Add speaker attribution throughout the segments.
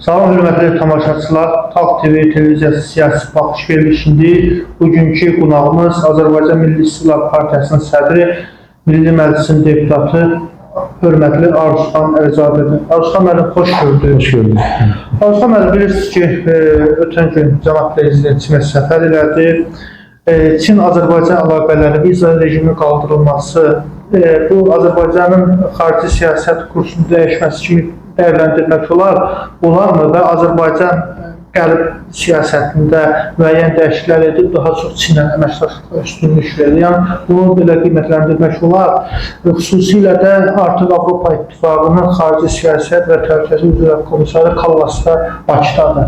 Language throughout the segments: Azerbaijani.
Speaker 1: Salam hörmətli tamaşaçılar, Talk TV televiziyası siyasi baxış verilişində bugünkü qonağımız Azərbaycan Milli İstiqlal Partiyasının sədri, Milli Məclisin deputatı hörmətli Arzuxan Əlizadədir. Arzuxan müəllim, xoş gördük.
Speaker 2: Hoş gördük.
Speaker 1: Arzuxan müəllim, bilirsiniz ki, ötən gün Cənab Prezident Çinə səfər elədi. Çin-Azərbaycan əlaqələri, viza rejiminin qaldırılması, bu Azərbaycanın xarici siyasət kursunu dəyişməsi kimi dəyərləndirmək olarmı və Azərbaycan qərb siyasətində müəyyən dəyişikliklər edib daha çox Çinə əməkdaşlığa üstünlük verir. Yəni, bunu belə qiymətləndirmək olar. Xüsusilə də artıq Avropa İttifaqının xarici siyasət və təhlükəsizlik üzrə komissarı Kallas da Bakıdadır.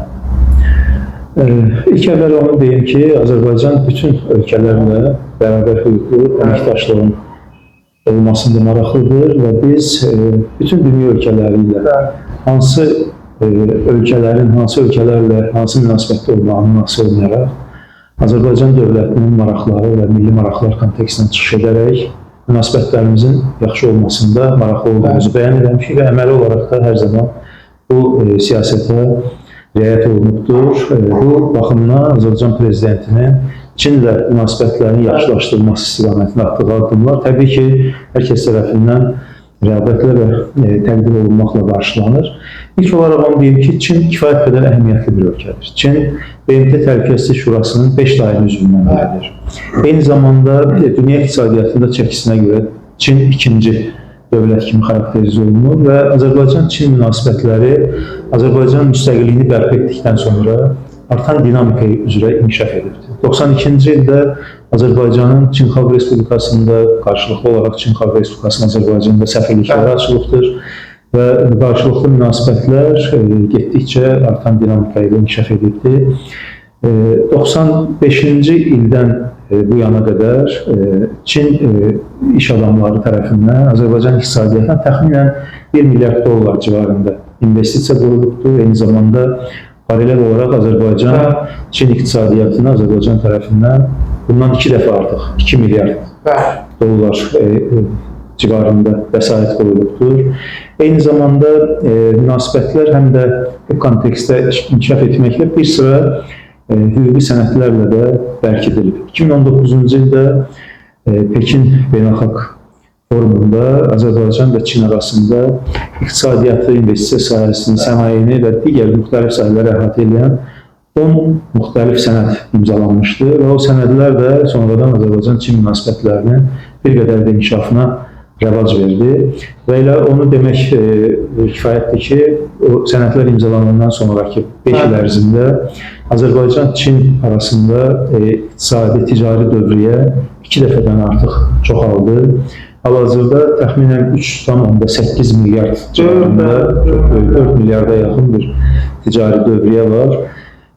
Speaker 2: İlk əvvəl onu deyim ki, Azərbaycan bütün ölkələrlə bərabər hüquqlu əməkdaşlığın olmasında maraqlıdır və biz bütün dünya ölkələri ilə hansı ölkələrlə hansı münasibətdə olmağını asılı olmayaraq Azərbaycan dövlətinin maraqları və milli maraqlar kontekstindən çıxış edərək münasibətlərimizin yaxşı olmasında maraqlı olduğumuzu bəyan eləmişik və əməli olaraq da hər zaman bu siyasətə riayət olunubdur. Bu baxımdan Azərbaycan Prezidentinin Çinlə münasibətlərin yaxşılaşdırılması istiqamətində atdığı addımlar təbii ki, hər kəs tərəfindən rəğbətlə və təqdir olunmaqla qarşılanır. İlk olaraq onu deyim ki, Çin kifayət qədər əhəmiyyətli bir ölkədir. Çin, BMT Təhlükəsizlik Şurasının 5 daimi üzvündən biridir. Eyni zamanda dünya iqtisadiyyatında çəkisinə görə Çin ikinci dövlət kimi xarakterize olunur və Azərbaycan-Çin münasibətləri Azərbaycan müstəqilliyini bərpa etdikdən sonra artan dinamika üzrə inkişaf edibdir. 92-ci ildə Azərbaycanın Çin Xalq Respublikasında qarşılıqlı olaraq Çin Xalq Respublikasının Azərbaycanda səfirlikləri açılıbdır və qarşılıqlı münasibətlər getdikcə artan dinamika ilə inkişaf edibdir. 95-ci ildən bu yana qədər Çin iş adamları tərəfindən Azərbaycan iqtisadiyyatına təxminən 1 milyard dollar civarında investisiya qoyulubdur. Eyni zamanda paralel olaraq Azərbaycan Çin iqtisadiyyatına Azərbaycan tərəfindən bundan 2 dəfə artıq 2 milyard dollar civarında vəsait qoyulubdur. Eyni zamanda münasibətlər həm də bu kontekstdə inkişaf etməklə bir sıra hüquqi sənədlərlə də bərkidilib. 2019-cu ildə Pekin Beynəlxalq Forumunda Azərbaycan və Çin arasında iqtisadiyyatı, investisiya sahəsini, sənayeni və digər müxtəlif sahələri əhatə edən 10 müxtəlif sənəd imzalanmışdı və o sənədlər də sonradan Azərbaycan-Çin münasibətlərinin bir qədər də inkişafına rəvac verdi və elə onu demək kifayətdir ki, o sənədlər imzalanandan sonraki 5 il ərzində Azərbaycan-Çin arasında iqtisadi, ticari dövriyyə 2 dəfədən artıq çoxaldı. Hal-hazırda təxminən 3,8 milyard civarında, 4 milyarda yaxın bir ticari dövriyyə var.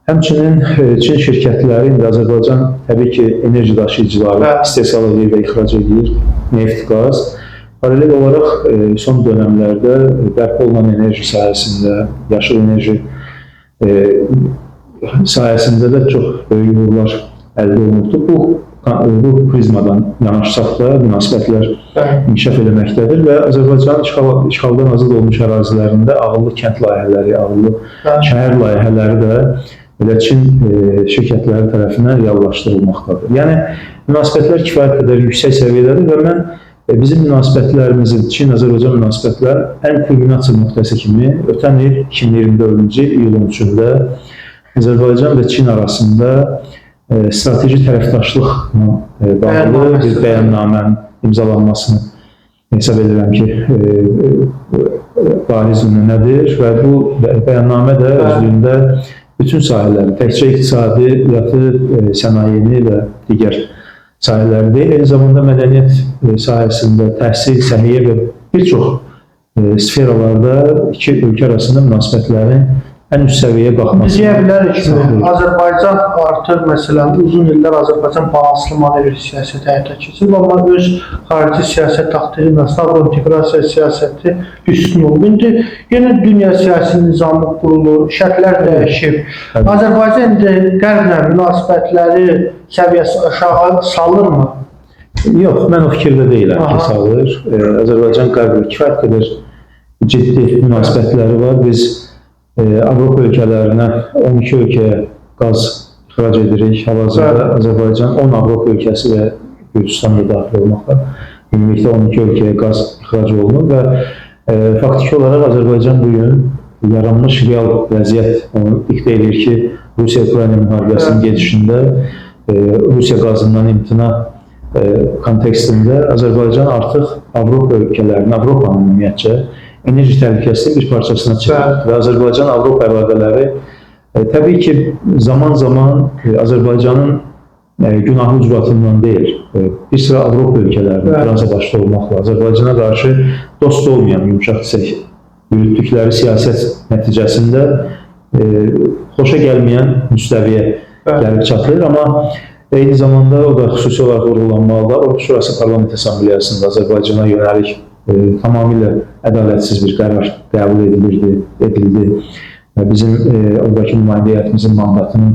Speaker 2: Həmçinin Çin şirkətləri indi Azərbaycan təbii ki, enerji daşıyıcıları istehsal edir və ixrac edir, neft, qaz. Paralel olaraq son dönəmlərdə bərpa olunan enerji sahəsində, yaşıl enerji sahəsində də çox böyük uğurlar əldə olunubdur. Bu prizmadan yanaşsaq da münasibətlər inkişaf eləməkdədir və Azərbaycan işğaldan azad olmuş ərazilərində ağıllı kənd layihələri, ağıllı şəhər layihələri də elə Çin şirkətləri tərəfindən reallaşdırılmaqdadır. Yəni, münasibətlər kifayət qədər yüksək səviyyədədir və mən bizim münasibətlərimizin, Çin-Azərbaycan münasibətlər ən kulminasiya nöqtəsi kimi ötən il 2024-cü il iyulun 3-də Azərbaycan və Çin arasında strateji tərəfdaşlıqla bağlı bir bəyannamənin imzalanmasını hesab edirəm ki, bariz nümunədir və bu bəyannamə də özlüyündə bütün sahələri, təkcə iqtisadiyyatı, sənayeni və digər sahələri deyil, eyni zamanda mədəniyyət sahəsində, təhsil, səhiyyə və bir çox sferalarda iki ölkə arasında münasibətlərin ən üst səviyyəyə qalxması.
Speaker 1: Biz deyə bilərik ki, Azərbaycan artıq, məsələn, uzun illər Azərbaycan balanslı manevr siyasəti həyata keçir, amma öz xarici siyasət taktiği ilə inteqrasiya siyasəti üstün olub. İndi yenə dünya siyasi nizamı qurulur, şərtlər dəyişir. Azərbaycan indi qərblə münasibətləri səviyyəsi aşağı salırmı?
Speaker 2: Yox, mən o fikirdə deyiləm ki, salır. Azərbaycan qərblə kifayət qədər ciddi münasibətləri var. Biz Avropa ölkələrinə 12 ölkəyə qaz ixrac edirik. Hal-hazırda Azərbaycan 10 Avropa ölkəsi və Gürcüstan da daxil olmaqla ümumilikdə 12 ölkəyə qaz ixrac olunur və faktiki olaraq Azərbaycan bugün yaranmış real vəziyyət onu diktə edir ki, Rusiya-Ukrayna müharibəsinin gedişində Rusiya qazından imtina kontekstində Azərbaycan artıq Avropa ölkələrinin, Avropanın ümumiyyətcə enerji təhlükəsinin bir parçasına çıxır və Azərbaycan-Avropa əlaqələri təbii ki, zaman-zaman Azərbaycanın günahı ucbatından deyil, bir sıra Avropa ölkələrinin, Fransa başda olmaqla Azərbaycana qarşı dost olmayan, yumuşaq desək, yürütdükləri siyasət nəticəsində xoşa gəlməyən müstəviyə gəlib çatılır. Amma eyni zamanda o da xüsusi olaraq vurğulanmalıdır. Avropa Şurası Parlament Assambleyasında Azərbaycana yönəlik tamamilə ədalətsiz bir qərar qəbul edildi. Bizim oradakı nümayəndə heyətimizin mandatının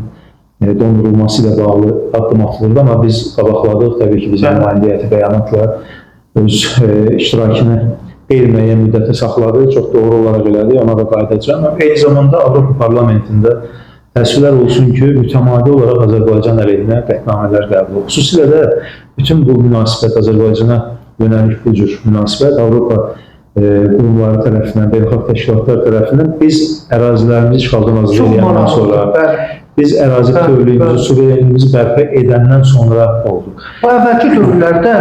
Speaker 2: dondurulması ilə bağlı addım atılırdı. Amma biz qabaqladıq. Təbii ki, bizim nümayəndə heyəti bəyanatla öz iştirakını qeyri-müəyyən müddətə saxladı, çox doğru olaraq elədi, ona da qayıdacağım. Eyni zamanda Avropa Parlamentində təəssüflər olsun ki, mütəmadi olaraq Azərbaycan əleyhinə qətnamələr qəbul olunur. Xüsusilə də bütün bu münasibət, Azərbaycana yönəlik bu cür münasibət Avropa qurumları tərəfindən, beynəlxalq təşkilatlar tərəfindən biz ərazilərimizi işğaldan azad edəndən sonra, biz ərazi bütövlüyümüzü, suverenliyimizi bərpa edəndən sonra olduq.
Speaker 1: Bu əvvəlki dövrlərdə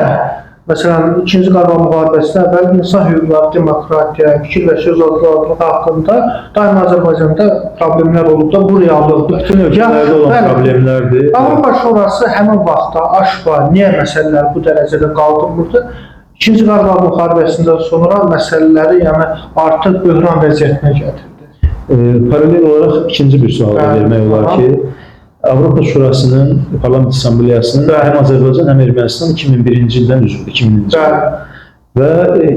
Speaker 1: məsələn, 2-ci Qarabağ müharibəsindən əvvəl insan hüquqları, demokratiya, fikir və söz azadlığı haqqında daima Azərbaycanda problemlər olub da, bu reallıqdır.
Speaker 2: Bütün ölkələrdə olan problemlərdir.
Speaker 1: Avropa Şurası həmin vaxtda aşba, niyə məsələlər bu dərəcədə qaldırmırdı? 2-ci Qarabağ müharibəsindən sonra məsələləri artıq böhran vəziyyətinə gətirdi.
Speaker 2: Paralel olaraq ikinci bir sual vermək olar ki, Avropa Şurasının, Parlament Assambleyasının həm Azərbaycan, həm Ermənistan 2001-ci ildən üzvdür, 2000-ci il. Və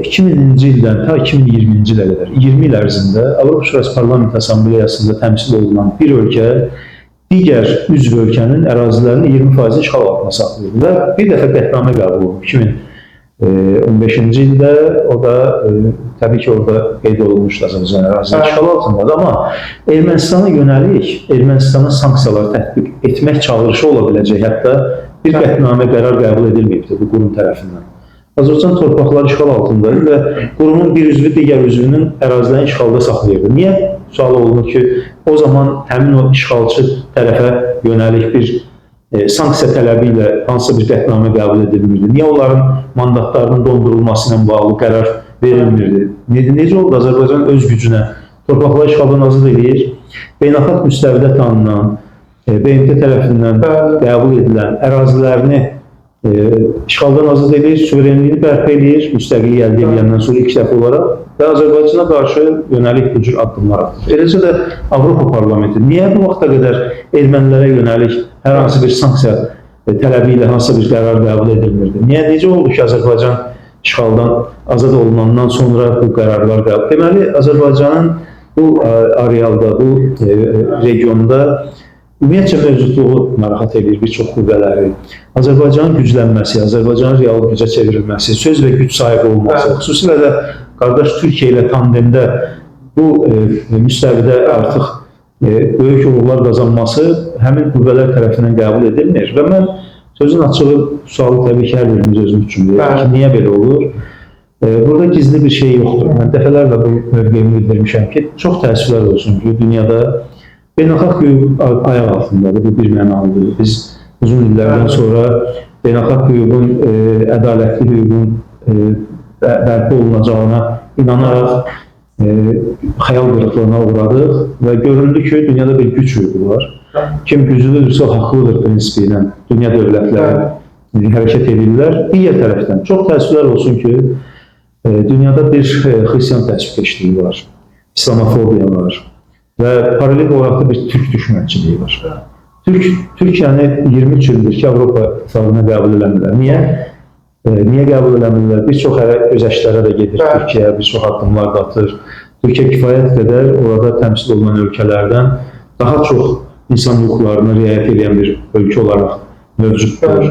Speaker 2: 2000-ci ildən ta 2020-ci ilə qədər, 20 il ərzində Avropa Şurası Parlament Assambleyasında təmsil olunan bir ölkə digər üzv ölkənin ərazilərinin 20% işğal altına saxlayır. Və bir dəfə qətnamə qəbul olunur. 2015-ci ildə o da təbii ki, orada qeyd olunmuşdu Azərbaycan ərazisi işğal altındadır. Amma Ermənistana yönəlik, Ermənistana sanksiyalar tətbiq etmək çağırışı ola biləcək, hətta bir qətnamə qərar qəbul edilməyibdir bu qurum tərəfindən. Azərbaycan torpaqları işğal altındadır və qurumun bir üzvü digər üzvünün ərazilərini işğalda saxlayırdı. Niyə? Sual olunur ki, o zaman həmin o işğalçı tərəfə yönəlik bir sanksiya tələbi ilə hansısa bir qətnamə qəbul edilmirdi? Niyə onların mandatlarının dondurulması ilə bağlı qərar verilmirdi? Necə oldu Azərbaycan öz gücünə torpaqları işğaldan azad edir, beynəlxalq müstəvidə tanınan, BMT tərəfindən qəbul edilən ərazilərini işğaldan azad edir, suverenliyini bərpa edir, müstəqillik əldə edəndən sonra ilk dəfə olaraq və Azərbaycana qarşı yönəlik bu cür addımlar atır. Eləcə də Avropa Parlamenti niyə bu vaxta qədər ermənilərə yönəlik hər hansı bir sanksiya tələbi ilə hansısa bir qərar qəbul edilmirdi? Necə oldu ki, Azərbaycan işğaldan azad olunandan sonra bu qərarlar qəbul? Deməli, Azərbaycanın bu arealda, bu regionda ümumiyyətcə mövcudluğu narahat edir bir çox qüvvələri. Azərbaycanın güclənməsi, Azərbaycanın real gücə çevrilməsi, söz və güc sahibi olması, xüsusilə də qardaş Türkiyə ilə tandemdə bu müstəvidə artıq böyük uğurlar qazanması həmin qüvvələr tərəfindən qəbul edilmir. Və mən sözün açığı sualı təbii ki, hər birimiz özümüz üçün verir ki, niyə belə olur? Burada gizli bir şey yoxdur. Mən dəfələrlə bu mövqeyimi bildirmişəm ki, çox təəssüflər olsun ki, dünyada beynəlxalq hüquq ayaq altındadır, bu bir mənalıdır. Biz uzun illərdən sonra beynəlxalq hüququn, ədalətli hüququn bərpa olunacağına inanaraq xəyal qırıqlığına uğradıq və göründü ki, dünyada bir güc hüququ var. Kim güclüdürsə haqlıdır prinsipi ilə dünya dövlətləri hərəkət edirlər. Digər tərəfdən çox təəssüflər olsun ki, dünyada bir xristian təsvifkeşliyi var, İslamofobiya var və paralel olaraq da bir türk düşmənçiliyi var. Türkiyəni 23 ildir ki, Avropa İttifaqına qəbul eləmirlər. Niyə qəbul eləmirlər? Bir çox özəşlərə də gedir Türkiyə, bir çox addımlar da atır. Türkiyə kifayət qədər orada təmsil olunan ölkələrdən daha çox insan hüquqlarına riayət edən bir ölkə olaraq mövcuddur.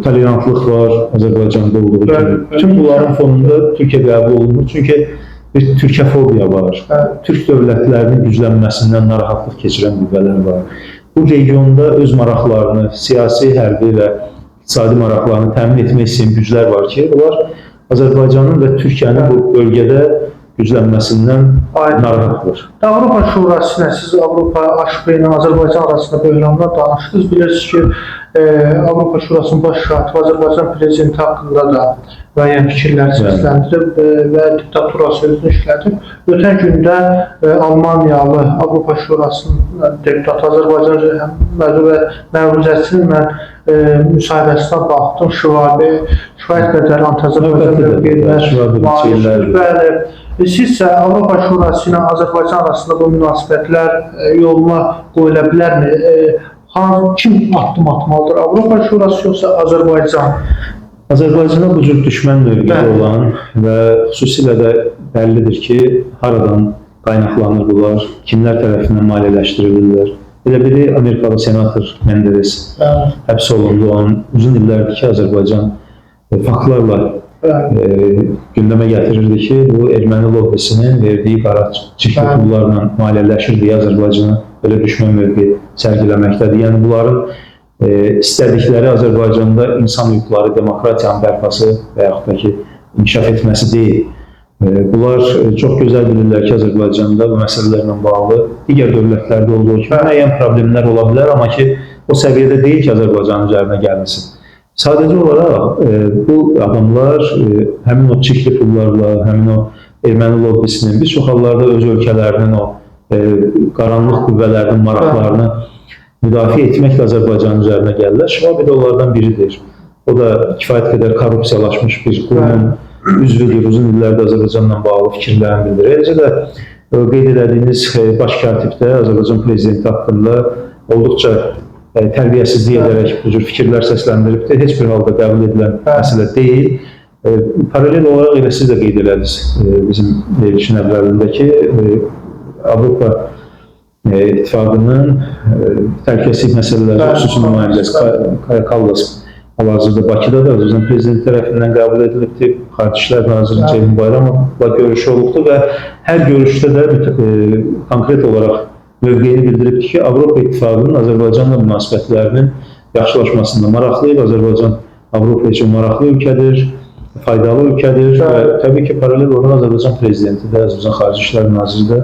Speaker 2: Tolerantlıq var Azərbaycanda olduğu kimi. Bütün bunların fonunda Türkiyə qəbul olunur. Çünki bir Türkəfobiya var. Türk dövlətlərinin güclənməsindən narahatlıq keçirən qüvvələr var. Bu regionda öz maraqlarını, siyasi, hərbi və iqtisadi maraqlarını təmin etmək istəyən güclər var ki, onlar Azərbaycanın və Türkiyənin bu bölgədə güclənməsindən narahatdır.
Speaker 1: Avropa Şurası ilə siz Avropa aşkı ilə Azərbaycan arasında böhranlar danışdınız. Bilirsiniz ki, Avropa Şurasının baş katibi Azərbaycan prezidenti haqqında da müəyyən fikirlər səsləndirib və diktatura sözünü işlədib. Ötən gündə Almaniyalı Avropa Şurasının deputatı Azərbaycan məruzəsinin mən müsahibəsinə baxdım. Şüvayət qədər anti-Azərbaycan mövqeyinə bəli. Sizsə Avropa Şurası ilə Azərbaycan arasında bu münasibətlər yoluna qoyula bilərmi? Kim addım atmalıdır? Avropa Şurası yoxsa Azərbaycan?
Speaker 2: Azərbaycana bu cür düşmən mövqeyi olan və xüsusilə də bəllidir ki, haradan qaynaqlanır bunlar, kimlər tərəfindən maliyyələşdirilirlər. Elə biri Amerikalı senator Menderes həbs olundu. Onun uzun illərdir ki, Azərbaycan faktlarla gündəmə gətirirdi ki, bu erməni lobbisinin verdiyi qara çirkli pullarla maliyyələşirdiyi Azərbaycana belə düşmən mövqeyi sərgiləməkdədir. Yəni bunların istədikləri Azərbaycanda insan hüquqları, demokratiyanın bərpası və yaxud da ki, inkişaf etməsi deyil. Bunlar çox gözəl bilirlər ki, Azərbaycanda bu məsələlərlə bağlı digər dövlətlərdə olduğu kimi müəyyən problemlər ola bilər, amma ki, o səviyyədə deyil ki, Azərbaycanın üzərinə gəlməsin. Sadəcə olaraq bu adamlar həmin o çirkli pullarla, həmin o erməni lobbisinin bir çox hallarda öz ölkələrinin o qaranlıq qüvvələrinin maraqlarını müdafiə etməklə Azərbaycanın üzərinə gəlirlər. Şivabi də onlardan biridir. O da kifayət qədər korrupsiyalaşmış bir qurumun üzvüdür. Uzun illərdə Azərbaycanla bağlı fikirlərini bildirir. Eləcə də qeyd elədiyiniz baş katibdə Azərbaycan prezidenti haqqında olduqca tərbiyəsizlik edərək bu cür fikirlər səsləndiribdir. Heç bir halda qəbul edilən məsələ deyil. Paralel olaraq elə siz də qeyd elədiniz bizim verilişin əvvəlində ki, Avropa İttifaqının təhlükəsizlik məsələləri xüsusi nümayəndəsi Kaja Kallas hal-hazırda Bakıda da Azərbaycan prezidenti tərəfindən qəbul edilibdir. Xarici İşlər naziri Ceyhun Bayramovla görüşü olubdur və hər görüşdə də konkret olaraq mövqeyini bildiribdir ki, Avropa İttifaqının Azərbaycanla münasibətlərinin yaxşılaşmasında maraqlıyıq. Azərbaycan Avropa üçün maraqlı ölkədir, faydalı ölkədir və təbii ki, paralel olaraq Azərbaycan prezidenti də, Azərbaycan Xarici İşlər naziri də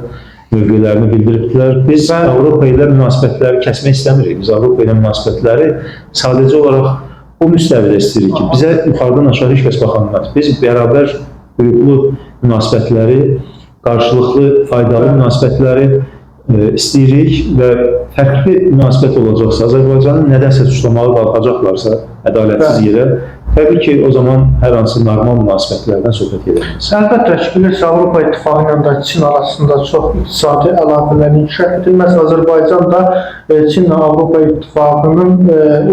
Speaker 2: mövqeylərini bildiribdilər. Biz Avropa ilə münasibətləri kəsmək istəmirik. Biz Avropa ilə münasibətləri sadəcə olaraq o müstəvidə istəyirik ki, bizə yuxarıdan aşağı heç kəs baxanlar. Biz bərabər hüquqlu münasibətləri, qarşılıqlı faydalı münasibətləri istəyirik və fərqli münasibət olacaqsa, Azərbaycanın nədənsə suçlamağı qalxacaqlarsa ədalətsiz yerə, təbii ki, o zaman hər hansı normal münasibətlərdən söhbət edilməz.
Speaker 1: Əlbəttə ki, bilirsiniz, Avropa İttifaqı ilə də Çin arasında çox iqtisadi əlaqələrin inkişaf edilməz. Azərbaycan da Çinlə Avropa İttifaqının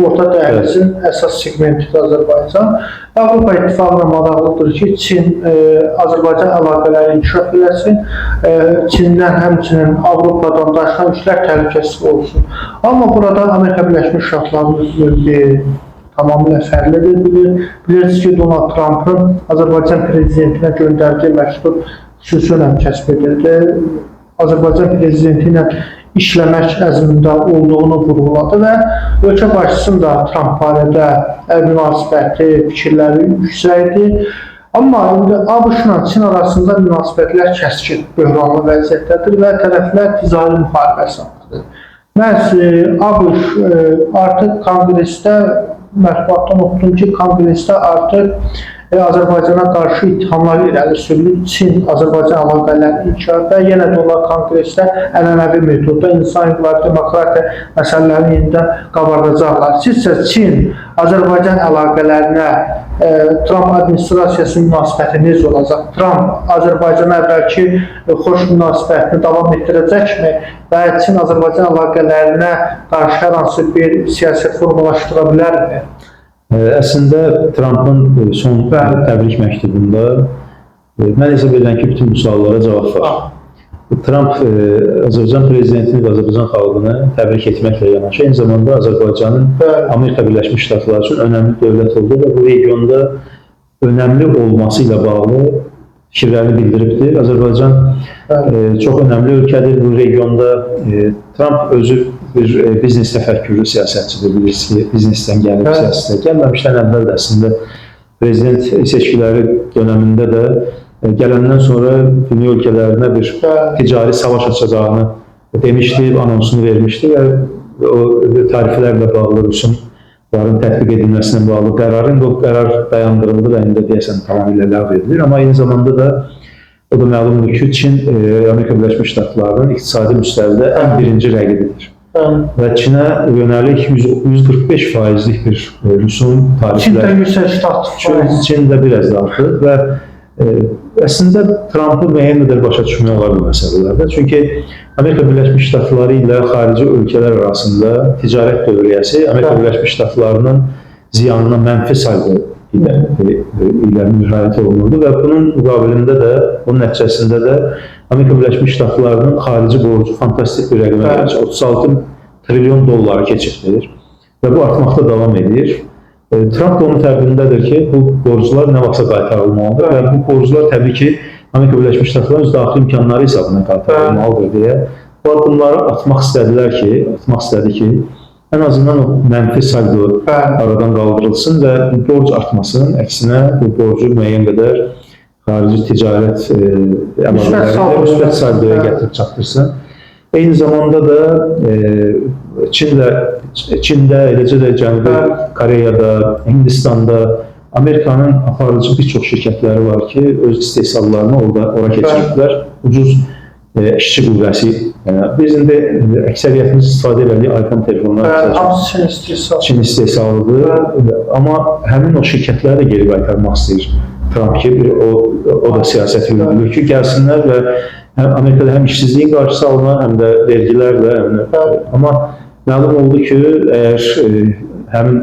Speaker 1: orta dəhlizin əsas segmentidir Azərbaycan. Avropa İttifaqına maraqlıdır ki, Çin Azərbaycan əlaqələri inkişaf eləsin, Çindən həmçinin Avropadan daşınan işlər təhlükəsiz olsun. Amma burada Amerika Birləşmiş Ştatlarının mövqeyi tamamilə fərqlidir. Bilirsiniz ki, Donald Trump'ın Azərbaycan prezidentinə göndərdiyi məktub xüsusi önəm kəsb edildi. Azərbaycan prezidenti ilə işləmək əzmində olduğunu vurğuladı və ölkə başçısının da Trump barədə münasibəti, fikirləri yüksəkdir. Amma indi ABŞ-la Çin arasında münasibətlər kəskin, böhranlı vəziyyətdədir və tərəflər ticari müharibəsi aparır. Məhz ABŞ artıq konqresdə, mətbuatdan oxudum ki, konqresdə artıq Azərbaycana qarşı ittihamlar irəli sürülür. Çin, Azərbaycan əlaqələri inkişaf və yenə də onlar konqresdə ənənəvi metodda insan hüquqları, demokratiya məsələlərini yenidən qabardacaqlar. Sizcə Çin, Azərbaycan əlaqələrinə Trump administrasiyasının münasibəti necə olacaq? Trump Azərbaycana əvvəlki xoş münasibətini davam etdirəcəkmi və Çin Azərbaycan əlaqələrinə qarşı hər hansı bir siyasət formalaşdıra bilərmi?
Speaker 2: Əslində Trump'ın son təbrik məktubunda mən hesab edirəm ki, bütün bu suallara cavab var. Trump Azərbaycan prezidentini və Azərbaycan xalqını təbrik etməklə yanaşı, eyni zamanda Azərbaycanın Amerika Birləşmiş Ştatları üçün önəmli dövlət olduğu və bu regionda önəmli olması ilə bağlı fikirlərini bildiribdir. Azərbaycan çox önəmli ölkədir bu regionda. Trump özü bir biznes təfəkkürlü siyasətçidir, bilirsiniz ki, biznesdən gəlib siyasətə. Gəlməmişdən əvvəl də əslində prezident seçkiləri dönəmində də gələndən sonra dünya ölkələrinə bir ticari savaş açacağını demişdi, anonsunu vermişdi və o tariflərlə bağlı rüsumların tətbiq edilməsinə bağlı qərarın, o qərar dayandırıldı və indi deyəsən tamamilə ləğv edilir. Amma eyni zamanda da o da məlumdur ki, Çin Amerika Birləşmiş Ştatlarının iqtisadi müstəvidə ən birinci rəqibidir. Və Çinə yönəlik 145%lik bir rüsum tariflər. Çində biraz da artıq və əslində Trump'ı müəyyən qədər başa düşmək olar bu məsələlərdə. Çünki Amerika Birləşmiş Ştatları ilə xarici ölkələr arasında ticarət dövriyyəsi Amerika Birləşmiş Ştatlarının ziyanına mənfi sayda ilə müraciət olunurdu və bunun müqabilində də, bunun nəticəsində də Amerika Birləşmiş Ştatlarının xarici borcu fantastik bir rəqəmə gəlir. 36 trilyon dolları keçibdir və bu artmaqda davam edir. Trump da onun fərqindədir ki, bu borclar nə vaxtsa qaytarılmalıdır və bu borclar təbii ki, Amerika Birləşmiş Ştatlarının öz daxili imkanları hesabına qaytarılmalıdır deyə bu addımları atmaq istədi ki, ən azından o mənfi saldo aradan qaldırılsın və borc artmasın, əksinə bu borcu müəyyən qədər xarici ticarət əməllərində müsbət saldoya gətirib çatdırsın. Eyni zamanda da Çində, eləcə də Cənubi Koreyada, Hindistanda Amerikanın aparıcı bir çox şirkətləri var ki, öz istehsallarını ora keçiriblər. Ucuz işçi qüvvəsi. Biz indi əksəriyyətimiz istifadə edildiyi iPhone telefonlar Çin istehsalıdır. Amma həmin o şirkətləri də geri qaytarmaq istəyir Trump ki, o da siyasət yürüdülür ki, gəlsinlər və Amerikada həm işsizliyin qarşısı alınır, həm də vergilərlə. Amma məlum oldu ki, əgər həmin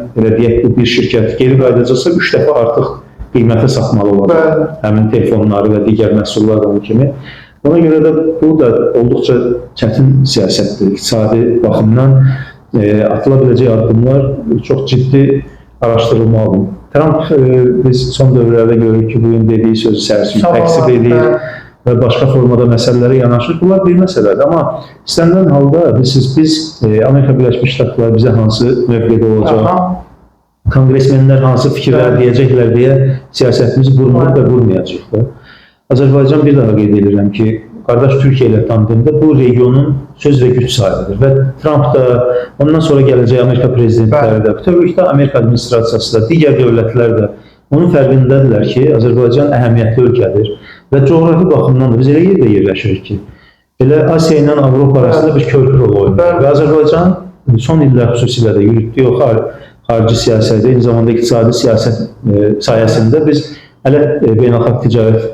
Speaker 2: bir şirkət geri qayıdacaqsa 3 dəfə artıq qiymətə satmalı olacaq. Həmin telefonları və digər məhsullar da onun kimi. Ona görə də bu da olduqca çətin siyasətdir. İqtisadi baxımdan atıla biləcək addımlar çox ciddi araşdırılmalıdır. Trump biz son dövrlərdə görürük ki, bugün dediyi sözü sərsi təksib edir və başqa formada məsələlərə yanaşır. Bunlar bir məsələdir. Amma istənilən halda biz Amerika Birləşmiş Ştatları bizə hansı mövqedə olacaq, konqresmenlər hansı fikirlər deyəcəklər deyə siyasətimizi vurmaq və vurmayacaq. Azərbaycan bir daha qeyd edirəm ki, qardaş Türkiyə ilə tandemdə bu regionun söz və güc sahibidir və Trump da, ondan sonra gələcək Amerika prezidentləri də, bütövlükdə Amerika administrasiyası da, digər dövlətlər də onun fərqindədirlər ki, Azərbaycan əhəmiyyətli ölkədir və coğrafi baxımdan da biz elə yerdə yerləşirik ki, elə Asiya ilə Avropa arasında bir körpü rol oynayır və Azərbaycan son illər xüsusilə də yürütdüyü o xarici siyasəti, eyni zamanda iqtisadi siyasət sayəsində biz hələ beynəlxalq ticarət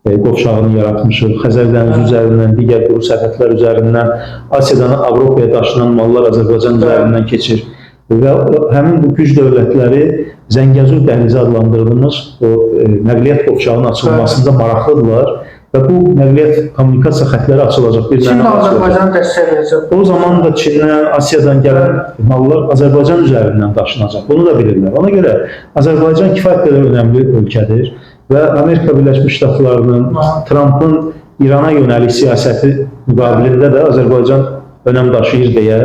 Speaker 2: qovşağını yaratmışıq. Xəzər dənizi üzərindən, digər quru sərhədlər üzərindən, Asiyadan Avropaya daşınan mallar Azərbaycan üzərindən keçir. Və həmin bu güc dövlətləri Zəngəzur dəhlizi adlandırdığımız o nəqliyyat qovşağının açılmasında maraqlıdırlar və bu nəqliyyat kommunikasiya xətləri açılacaq.
Speaker 1: Çin Azərbaycanı dəstək edəcək.
Speaker 2: O zaman da Çindən, Asiyadan gələn mallar Azərbaycan üzərindən daşınacaq. Bunu da bilirlər. Ona görə Azərbaycan kifayət qədər önəmli ölkədir. Və Amerika Birləşmiş Ştatlarının, Trump'ın İrana yönəlik siyasəti müqabilində də Azərbaycan önəm daşıyır deyə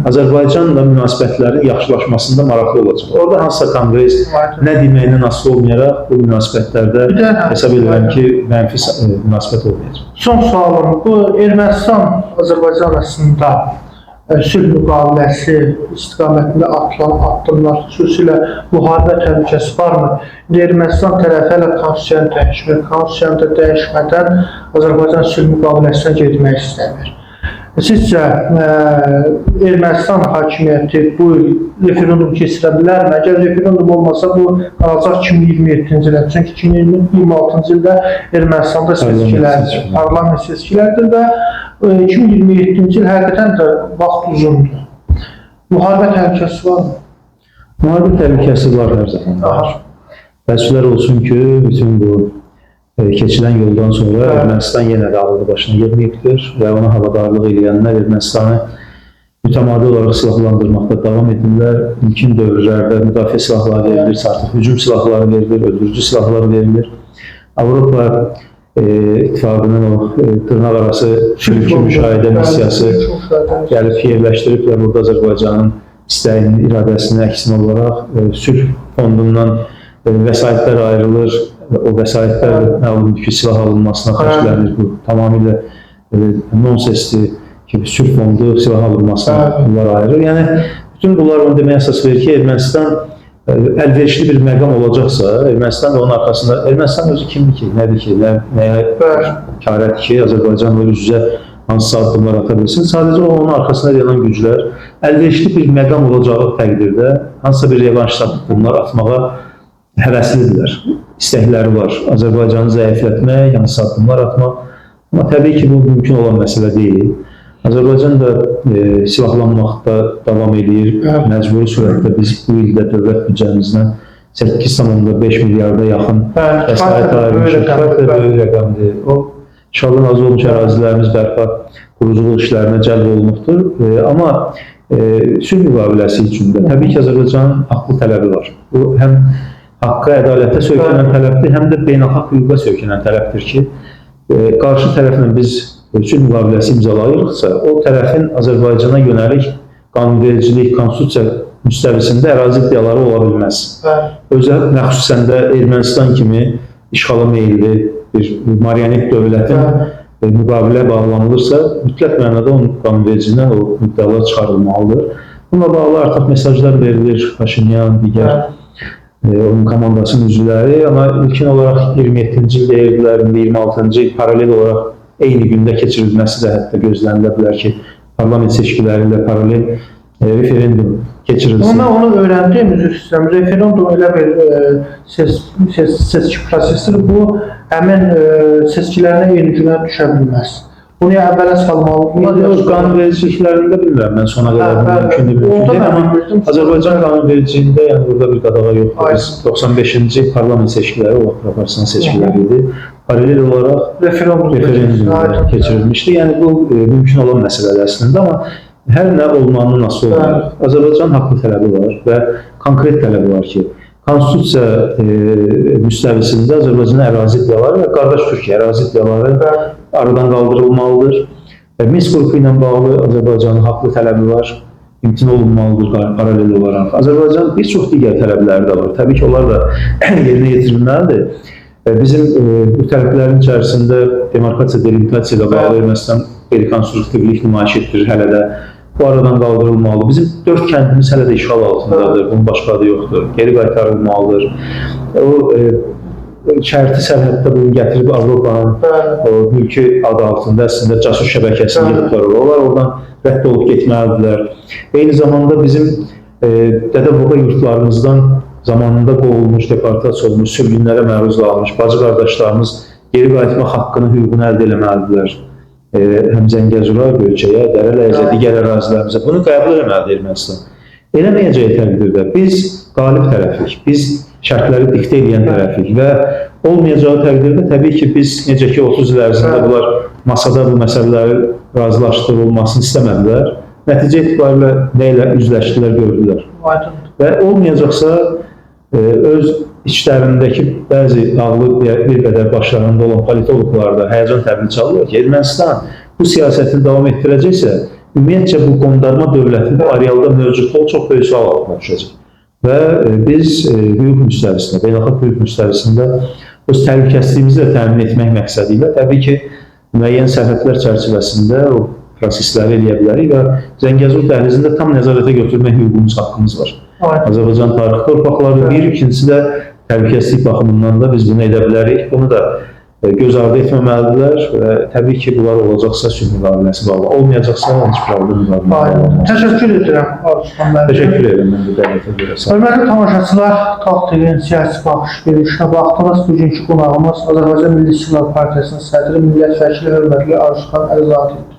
Speaker 2: Azərbaycanla münasibətlərin yaxşılaşmasında maraqlı olacaq. Orada hansısa konqres nə deməyindən asılı olmayaraq bu münasibətlərdə hesab edirəm ki, mənfi münasibət olmayacaq.
Speaker 1: Son sualım, bu Ermənistan Azərbaycan arasında sülh müqaviləsi istiqamətində atılan addımlar, xüsusilə müharibə təhlükəsi varmı? Ermənistan tərəfi hələ konstitusiyanı dəyişmir, konstitusiyanı da dəyişmədən Azərbaycan sülh müqaviləsinə getmək istəmir. Sizcə, Ermənistan hakimiyyəti bu il referendum keçirə bilərmi? Əgər referendum olmasa, bu qalacaq 2027-ci ildə. Çünki 2026-cı ildə Ermənistanda seçkilərdir, parlament seçkilərdir və 2027-ci il həqiqətən də vaxt uzundur. Müharibə təhlükəsi varmı?
Speaker 2: Müharibə təhlükəsi var hər zaman var. Təəssüflər olsun ki, bütün bu keçilən yoldan sonra Ermənistan yenə də ağlı başına gəlməyibdir və ona havadarlıq edənlər Ermənistanı mütəmadi olaraq silahlandırmaqda davam edirlər. İlkin dövrlərdə müdafiə silahları verilir, artıq hücum silahları verilir, öldürücü silahlar verilir. Avropa İttifaqının o dırnaqarası sülhü müşahidə missiyası gəlib yerləşdiriblər burada Azərbaycanın istəyinin, iradəsinin əksinə olaraq sülh fondundan vəsaitlər ayrılır. O vəsaitlər məlumdur ki, silah alınmasına xərclənir. Bu tamamilə nonsensdir ki, sülh fondu silah alınmasına bunlar ayırır. Yəni, bütün bunlar onu deməyə əsas verir ki, Ermənistan əlverişli bir məqam olacaqsa, Ermənistan da onun arxasında, Ermənistan özü kimdir ki, nədir ki, nəyə karət ki, Azərbaycanla üz-üzə hansısa addımlar ata bilsin. Sadəcə onun arxasında yanan güclər əlverişli bir məqam olacağı təqdirdə hansısa bir revanş addımlar atmağa həvəslidirlər, istəkləri var. Azərbaycanı zəiflətmək, hansısa addımlar atmaq. Amma təbii ki, bu mümkün olan məsələ deyil. Azərbaycan da silahlanmaqda davam edir. Məcburi surətdə biz bu ildə dövlət büdcəmizdən 8,5 milyarda yaxın vəsait ayırmışıq. Kifayət böyük rəqəmdir. O, işğaldan azad olmuş ərazilərimiz bərpa quruculuq işlərinə cəlb olunubdur. Amma sülh müqaviləsi üçün də təbii ki, Azərbaycanın haqlı tələbi var. Bu, həm haqqa, ədalətə söykənən tələbdir, həm də beynəlxalq hüquqa söykənən tələbdir ki, qarşı tərəflə biz sülh müqaviləsi imzalayırıqsa, o tərəfin Azərbaycana yönəlik qanunvericilik, konstitusiya müstəvisində ərazi iddiaları ola bilməz. Özə məxsusən də Ermənistan kimi işğala meyilli bir marionet dövlətin müqavilə bağlanılırsa, mütləq mənada onun qanunvericiliyindən o iddialar çıxarılmalıdır. Bununla bağlı artıq mesajlar verilir Paşinyan, digər onun komandasının üzvləri, amma ilkin olaraq 27-ci il deyirdilər, 26-cı il paralel olaraq eyni gündə keçirilməsi də hətta gözlənilə bilər ki, parlament seçkiləri ilə paralel referendum keçirilsin.
Speaker 1: Onu öyrəndim, üzr istəyirəm. Referendum elə bir seçki prosesidir. Bu, həmin seçkilərinə eyni günə düşə bilməz. Bunu əvvələ salmalı.
Speaker 2: Qanunvericiliklərində bilmirəm, mən sona qədər mümkündür. Amma Azərbaycan qanunvericiliyində yəni burada bir qadağa yoxdur. Biz 95-ci parlament seçkiləri, o proporsional seçkiləri idi. Paralel olaraq referendum keçirilmişdi. Yəni bu mümkün olan məsələdir əslində, amma hər nə olmanın asılı olaraq Azərbaycan haqlı tələbi var və konkret tələbi var ki, konstitusiya müstəvisində Azərbaycanın ərazi iddiaları və qardaş Türkiyə ərazi iddiaları aradan qaldırılmalıdır. Minsk qrupu ilə bağlı Azərbaycanın haqlı tələbi var, imtina olunmalıdır paralel olaraq. Azərbaycan bir çox digər tələbləri də var. Təbii ki, onlar da yerinə yetirilməlidir. Bizim bu tələblərin içərisində demarkasiya, delimitasiya ilə bağlı Ermənistan qeyri-konstruktivlik nümayiş etdirir hələ də. Bu aradan qaldırılmalı. Bizim 4 kəndimiz hələ də işğal altındadır, bunun başqa adı yoxdur. Geri qaytarılmalıdır. O şərti sərhəddə bunu gətirib Avropanın mülki adı altında əslində casus şəbəkəsini yıxdılar. Onlar oradan rədd olub getməlidirlər. Eyni zamanda bizim dədə-baba yurtlarımızdan zamanında qovulmuş, deportasiya olmuş, sürgünlərə məruz qalmış bacı qardaşlarımız geri qayıtmaq haqqını, hüququnu əldə eləməlidirlər. Həm Zəngəzura, Göyçəyə, Dərələyəzə, digər ərazilərimizə. Bunu qəbul eləməlidir Ermənistan. Eləməyəcəyi təqdirdə biz qalib tərəfik, biz şərtləri diktə edən tərəfik və olmayacağı təqdirdə təbii ki, biz necə ki 30 il ərzində bunlar masada bu məsələləri razılaşdırılmasını istəmədilər. Nəticə etibarilə nə ilə üzləşdilər, gördülər. Və olmayacaqsa öz içlərindəki bəzi ağlı bir qədər başlarında olan politologlarda həyəcan təbili çalıyor ki, Ermənistan bu siyasətini davam etdirəcəksə, ümumiyyətcə bu qondarma dövlətin bu arealda mövcudluğu çox böyük sual altına düşəcək. Və biz hüquq müstəvisində, beynəlxalq hüquq müstəvisində öz təhlükəsizliyimizi də təmin etmək məqsədi ilə təbii ki, müəyyən sərhədlər çərçivəsində o prosesləri eləyə bilərik və Zəngəzur dəhlizində tam nəzarətə götürmək hüququmuz, haqqımız var. Azərbaycan tarixi torpaqları bir, ikincisi də təhlükəsizlik baxımından da biz bunu edə bilərik. Bunu da göz ardı etməməlidirlər və təbii ki, bunlar olacaqsa sülh müqaviləsi bağlı, olmayacaqsa heç problem müqaviləsi.
Speaker 1: Təşəkkür edirəm Arzuxan müəllim.
Speaker 2: Təşəkkür edirəm mən bu dəvətə görə.
Speaker 1: Hörmətli tamaşaçılar, Talk TV-nin siyasi baxış verilişinə baxdınız. Bugünkü qonağımız Azərbaycan Milli İstiqlal Partiyasının sədri, millət vəkili hörmətli Arzuxan Əlizadədir.